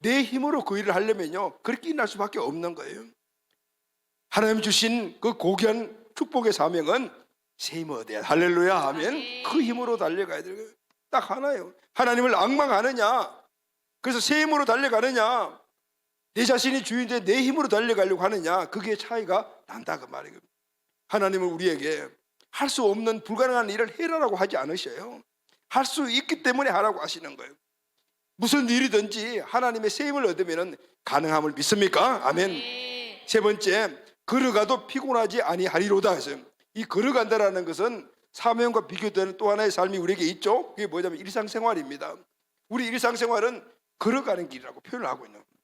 내 힘으로 그 일을 하려면요, 그렇게 일어날 수밖에 없는 거예요. 하나님 주신 그 고귀한 축복의 사명은 새 힘을 얻어야 돼. 할렐루야 하면 그 힘으로 달려가야 돼요. 딱 하나예요. 하나님을 앙망하느냐, 그래서 새 힘으로 달려가느냐, 내 자신이 주인인데 내 힘으로 달려가려고 하느냐, 그게 차이가 난다 그 말이에요. 하나님은 우리에게 할 수 없는 불가능한 일을 해라라고 하지 않으셔요. 할 수 있기 때문에 하라고 하시는 거예요. 무슨 일이든지 하나님의 새 힘을 얻으면 가능함을 믿습니까? 아멘. 세 번째, 걸어가도 피곤하지 아니하리로다 했어요. 이 걸어간다라는 것은 사명과 비교되는 또 하나의 삶이 우리에게 있죠. 그게 뭐냐면 일상생활입니다. 우리 일상생활은 걸어가는 길이라고 표현을 하고 있는 겁니다.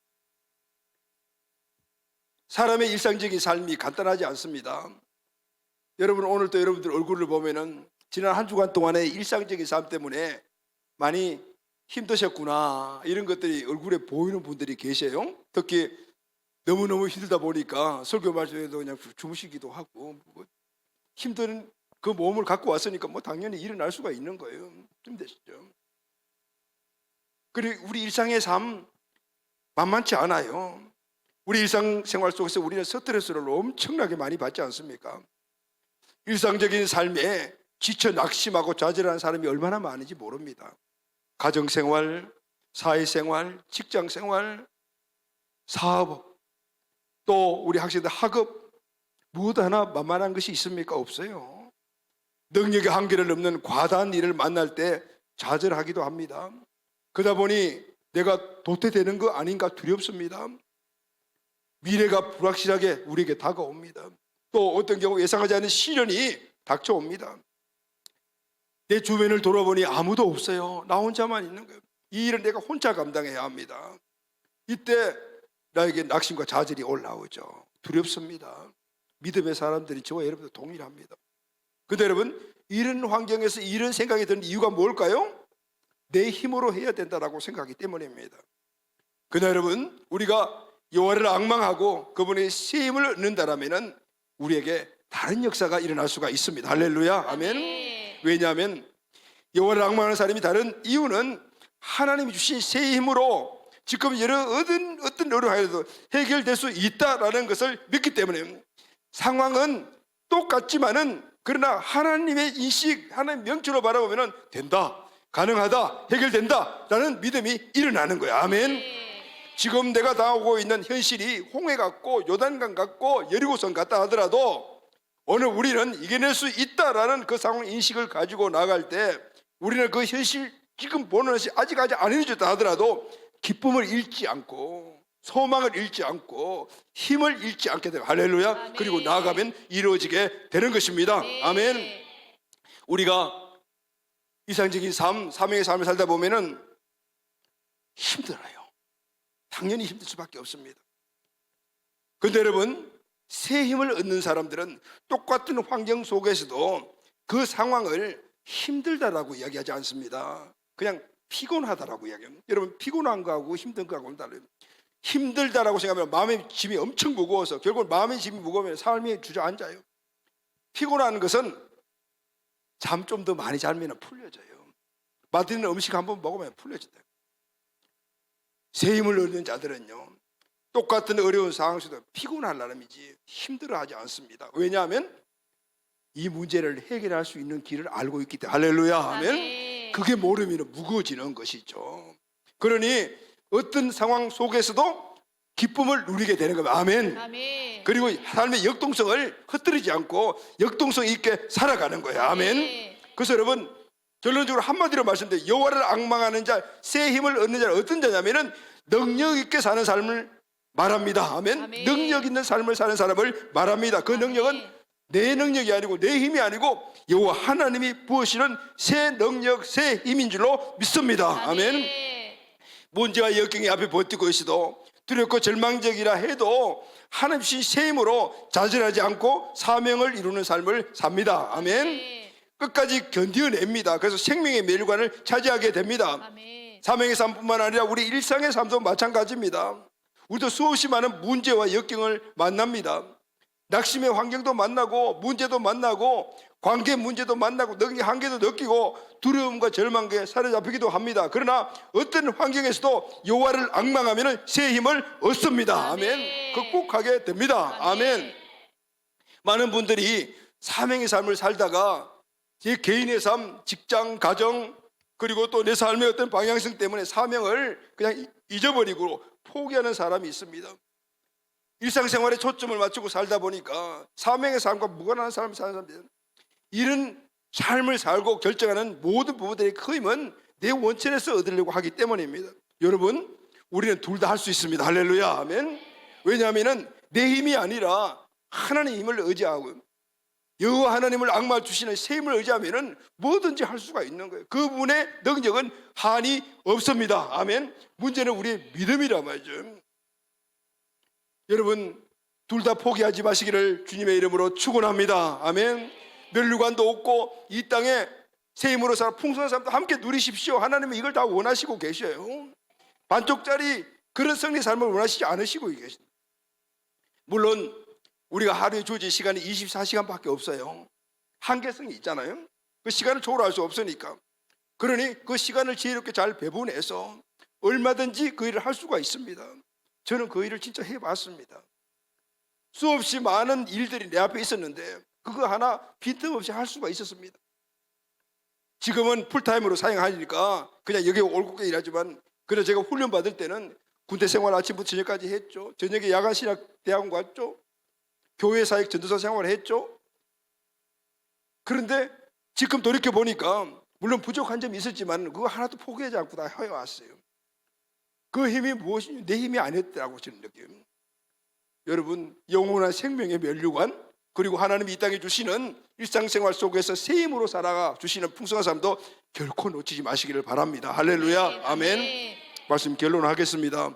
사람의 일상적인 삶이 간단하지 않습니다. 여러분, 오늘 또 여러분들 얼굴을 보면은 지난 한 주간 동안의 일상적인 삶 때문에 많이 힘드셨구나, 이런 것들이 얼굴에 보이는 분들이 계세요. 특히 너무너무 힘들다 보니까 설교 말씀에도 그냥 주무시기도 하고, 힘든 그 몸을 갖고 왔으니까 뭐 당연히 일어날 수가 있는 거예요. 힘드시죠. 그리고 우리 일상의 삶 만만치 않아요. 우리 일상생활 속에서 우리는 스트레스를 엄청나게 많이 받지 않습니까? 일상적인 삶에 지쳐 낙심하고 좌절하는 사람이 얼마나 많은지 모릅니다. 가정생활, 사회생활, 직장생활, 사업, 또 우리 학생들 학업, 무엇 하나 만만한 것이 있습니까? 없어요. 능력의 한계를 넘는 과다한 일을 만날 때 좌절하기도 합니다. 그러다 보니 내가 도태되는 거 아닌가 두렵습니다. 미래가 불확실하게 우리에게 다가옵니다. 또 어떤 경우 예상하지 않은 시련이 닥쳐옵니다. 내 주변을 돌아보니 아무도 없어요. 나 혼자만 있는 거예요. 이 일은 내가 혼자 감당해야 합니다. 이때 나에게 낙심과 좌절이 올라오죠. 두렵습니다. 믿음의 사람들이 저와 여러분들 동일합니다. 그런데 여러분, 이런 환경에서 이런 생각이 드는 이유가 뭘까요? 내 힘으로 해야 된다고 생각하기 때문입니다. 그러나 여러분, 우리가 여호와를 앙망하고 그분의 새 힘을 얻는다라면 우리에게 다른 역사가 일어날 수가 있습니다. 할렐루야, 아멘. 왜냐하면 여호와를 앙망하는 사람이 다른 이유는 하나님이 주신 새 힘으로 지금 어떤 어려움도 해결될 수 있다라는 것을 믿기 때문에, 상황은 똑같지만은 그러나 하나님의 인식, 하나님의 명체로 바라보면 된다, 가능하다, 해결된다라는 믿음이 일어나는 거예요. 아멘. 지금 내가 당하고 있는 현실이 홍해 같고 요단강 같고 여리고성 같다 하더라도 오늘 우리는 이겨낼 수 있다라는 그 상황 인식을 가지고 나갈 때 우리는 그 현실, 지금 보는 것이 아직까지 안 이루어졌다 하더라도 기쁨을 잃지 않고 소망을 잃지 않고 힘을 잃지 않게 돼요. 할렐루야. 아멘. 그리고 나아가면 이루어지게 되는 것입니다. 아멘. 아멘. 우리가 이상적인 삶, 사명의 삶을 살다 보면은 힘들어요. 당연히 힘들 수밖에 없습니다. 그런데 여러분, 새 힘을 얻는 사람들은 똑같은 환경 속에서도 그 상황을 힘들다라고 이야기하지 않습니다. 그냥 피곤하다라고 이야기합니다. 여러분, 피곤한 거하고 힘든 거하고는 달라요. 힘들다라고 생각하면 마음의 짐이 엄청 무거워서 결국 마음의 짐이 무거우면 삶이 주저앉아요. 피곤한 것은 잠 좀 더 많이 자면 풀려져요. 맛있는 음식 한번 먹으면 풀려진다. 새 힘을 얻는 자들은요, 똑같은 어려운 상황 속에서 피곤한 사람이지 힘들어하지 않습니다. 왜냐하면 이 문제를 해결할 수 있는 길을 알고 있기 때문에 할렐루야 하면
아멘.
그게 모르면 무거워지는 것이죠. 그러니 어떤 상황 속에서도 기쁨을 누리게 되는 겁니다. 아멘.
아멘.
그리고 삶의 역동성을 흩뜨리지 않고 역동성 있게 살아가는 거예요. 아멘. 그래서 여러분 결론적으로 한마디로 말씀드려요. 여호와를 앙망하는 자, 새 힘을 얻는 자는 어떤 자냐면은 능력 있게 사는 삶을 말합니다. 아멘.
아멘.
능력 있는 삶을 사는 사람을 말합니다. 그 능력은 내 능력이 아니고 내 힘이 아니고 여호와 하나님이 부으시는 새 능력, 새 힘인 줄로 믿습니다. 아멘. 문제와 역경이 앞에 버티고 있어도 두렵고 절망적이라 해도 하나님 주신 새 힘으로 좌절하지 않고 사명을 이루는 삶을 삽니다. 아멘. 끝까지 견뎌냅니다. 그래서 생명의 멸관을 차지하게 됩니다.
아멘.
사명의 삶뿐만 아니라 우리 일상의 삶도 마찬가지입니다. 우리도 수없이 많은 문제와 역경을 만납니다. 낙심의 환경도 만나고 문제도 만나고 관계 문제도 만나고 능력 한계도 느끼고 두려움과 절망에 사로잡히기도 합니다. 그러나 어떤 환경에서도 여호와를 앙망하면 새 힘을 얻습니다. 아멘. 극복하게 됩니다. 아멘. 많은 분들이 사명의 삶을 살다가 제 개인의 삶, 직장, 가정 그리고 또 내 삶의 어떤 방향성 때문에 사명을 그냥 잊어버리고 포기하는 사람이 있습니다. 일상생활에 초점을 맞추고 살다 보니까 사명의 삶과 무관한 삶을 사는 사람들, 이런 삶을 살고 결정하는 모든 부분들의 큰 힘은 내 원천에서 얻으려고 하기 때문입니다. 여러분, 우리는 둘 다 할 수 있습니다. 할렐루야, 아멘. 왜냐하면 내 힘이 아니라 하나님의 힘을 의지하고 여호와 하나님을 앙망 주시는 새 힘을 의지하면 뭐든지 할 수가 있는 거예요. 그분의 능력은 한이 없습니다. 아멘. 문제는 우리의 믿음이란 말이죠. 여러분, 둘 다 포기하지 마시기를 주님의 이름으로 축원합니다. 아멘. 멸류관도 없고 이 땅에 새 힘으로 살아 풍성한 삶도 함께 누리십시오. 하나님은 이걸 다 원하시고 계셔요. 반쪽짜리 그런 승리 삶을 원하시지 않으시고 계십니다. 물론 우리가 하루에 주어진 시간이 24시간밖에 없어요. 한계성이 있잖아요. 그 시간을 초월할 수 없으니까. 그러니 그 시간을 지혜롭게 잘 배분해서 얼마든지 그 일을 할 수가 있습니다. 저는 그 일을 진짜 해봤습니다. 수없이 많은 일들이 내 앞에 있었는데 그거 하나 빈틈없이 할 수가 있었습니다. 지금은 풀타임으로 사용하니까 그냥 여기 올곧게 일하지만, 그래서 제가 훈련 받을 때는 군대 생활 아침부터 저녁까지 했죠. 저녁에 야간 신학 대학원 갔죠. 교회 사역 전도사 생활을 했죠. 그런데 지금 돌이켜 보니까 물론 부족한 점이 있었지만 그거 하나도 포기하지 않고 다 해왔어요. 그 힘이 무엇이냐? 내 힘이 아니었다고 저는 느껴요. 여러분, 영원한 생명의 면류관, 그리고 하나님이 이 땅에 주시는 일상생활 속에서 새 힘으로 살아가 주시는 풍성한 삶도 결코 놓치지 마시기를 바랍니다. 할렐루야, 아멘. 말씀 결론하겠습니다.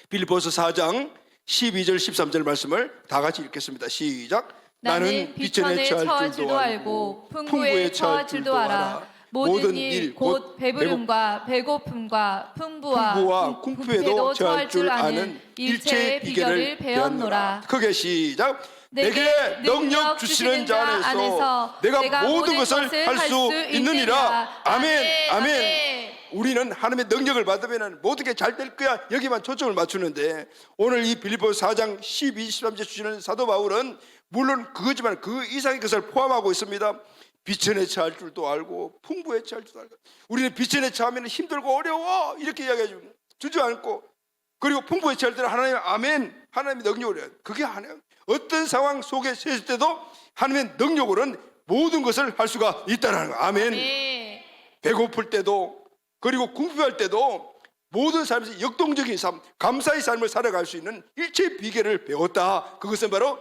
빌립보서 4장 12절 13절 말씀을 다 같이 읽겠습니다. 시작.
나는 비천에 처할 줄도 알고 풍부에 처할 줄도 알아. 모든 일 곧 배부름과 배고픔과 풍부와 궁핍에도 처할 줄 아는 일체의 비결을 배웠노라.
크게 시작. 내게 능력 주시는 자 안에서 내가 모든 것을 할 수 있느니라. 아멘, 아멘. 우리는 하나님의 능력을 받으면 모든 게 잘 될 거야, 여기만 초점을 맞추는데, 오늘 이 빌립보서 4장 12, 13절 주시는 사도 바울은 물론 그거지만 그 이상의 것을 포함하고 있습니다. 비천에 처할 줄도 알고 풍부에 처할 줄도 알고. 우리는 비천에 처하면 힘들고 어려워 이렇게 이야기하죠. 주저앉고, 그리고 풍부에 처할 때는 하나님 아멘, 하나님의 능력으로 해요. 그게 아니에요. 어떤 상황 속에 서 있을 때도 하나님의 능력으로는 모든 것을 할 수가 있다는 거예요. 아멘. 배고플 때도, 그리고 궁핍할 때도 모든 삶에서 역동적인 삶, 감사의 삶을 살아갈 수 있는 일체의 비결을 배웠다. 그것은 바로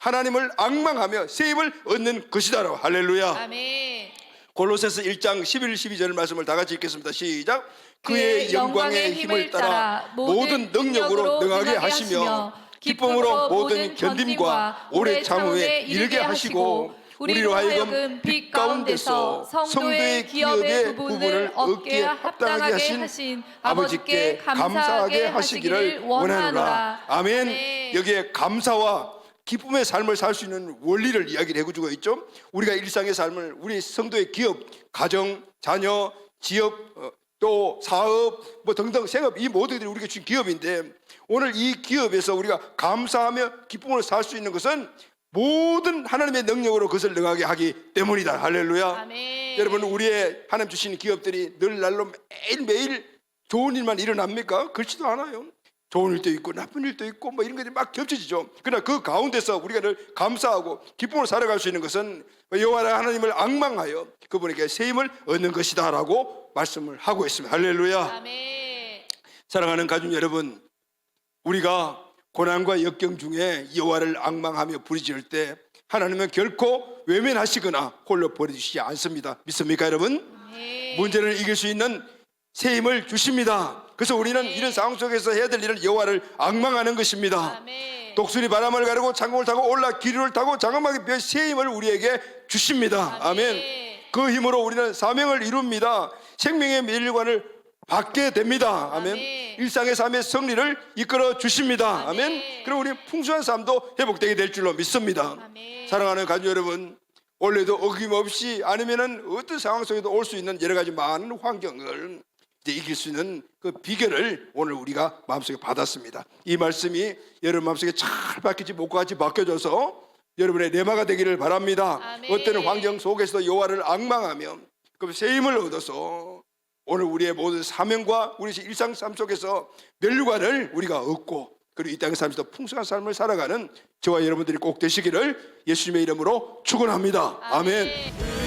하나님을 앙망하며 새 힘을 얻는 것이다. 할렐루야.
아멘.
골로새서 1장 11, 12절 말씀을 다 같이 읽겠습니다. 시작. 그의 영광의 힘을 따라 모든 능력으로 능하게 하시며 기쁨으로 모든 견딤과 오래 참음에 이르게 하시고 우리로 하여금 빛 가운데서 성도의 기업의 부분을 얻기에 합당하게 하신 아버지께 감사하게 하시기를 원하노라. 아멘. 여기에 감사와 기쁨의 삶을 살 수 있는 원리를 이야기를 해주고 있죠. 우리가 일상의 삶을, 우리 성도의 기업, 가정, 자녀, 지역, 또 사업 뭐 등등 생업, 이 모든 것들이 우리가 주신 기업인데, 오늘 이 기업에서 우리가 감사하며 기쁨으로 살 수 있는 것은 모든 하나님의 능력으로 그것을 능하게 하기 때문이다. 할렐루야.
아멘.
여러분, 우리의 하나님 주신 기업들이 늘 날로 매일매일 좋은 일만 일어납니까? 그렇지도 않아요. 좋은 일도 있고 나쁜 일도 있고 뭐 이런 것들이 막 겹쳐지죠. 그러나 그 가운데서 우리가 늘 감사하고 기쁨으로 살아갈 수 있는 것은 여호와 하나님을 앙망하여 그분에게 새 힘을 얻는 것이다 라고 말씀을 하고 있습니다. 할렐루야.
아멘.
사랑하는 가족 여러분, 우리가 고난과 역경 중에 여호와를 앙망하며 부르짖을 때 하나님은 결코 외면하시거나 홀로 버려주시지 않습니다. 믿습니까 여러분?
아멘.
문제를 이길 수 있는 새 힘을 주십니다. 그래서 우리는 이런 상황 속에서 해야 될 일은 여호와를 앙망하는 것입니다.
아멘.
독수리 바람을 가르고 창공을 타고 올라 기류를 타고 장엄하게 벼 새 힘을 우리에게 주십니다. 아멘. 그 힘으로 우리는 사명을 이룹니다. 생명의 멸관을 받게 됩니다. 아멘.
아멘.
일상의 삶의 승리를 이끌어 주십니다. 아멘.
아멘.
그럼 우리 풍성한 삶도 회복되게 될 줄로 믿습니다.
아멘.
사랑하는 가족 여러분, 원래도 어김없이 아니면은 어떤 상황 속에도 올 수 있는 여러 가지 많은 환경을 이제 이길 수 있는 그 비결을 오늘 우리가 마음속에 받았습니다. 이 말씀이 여러분 마음속에 잘 박히지 못까지 박혀져서 여러분의 레마가 되기를 바랍니다.
아멘.
어떤 환경 속에서도 여호와를 앙망하며 그 새 힘을 얻어서 오늘 우리의 모든 사명과 우리 일상 삶 속에서 멸류관을 우리가 얻고 그리고 이 땅의 삶에서 풍성한 삶을 살아가는 저와 여러분들이 꼭 되시기를 예수님의 이름으로 축원합니다. 아멘.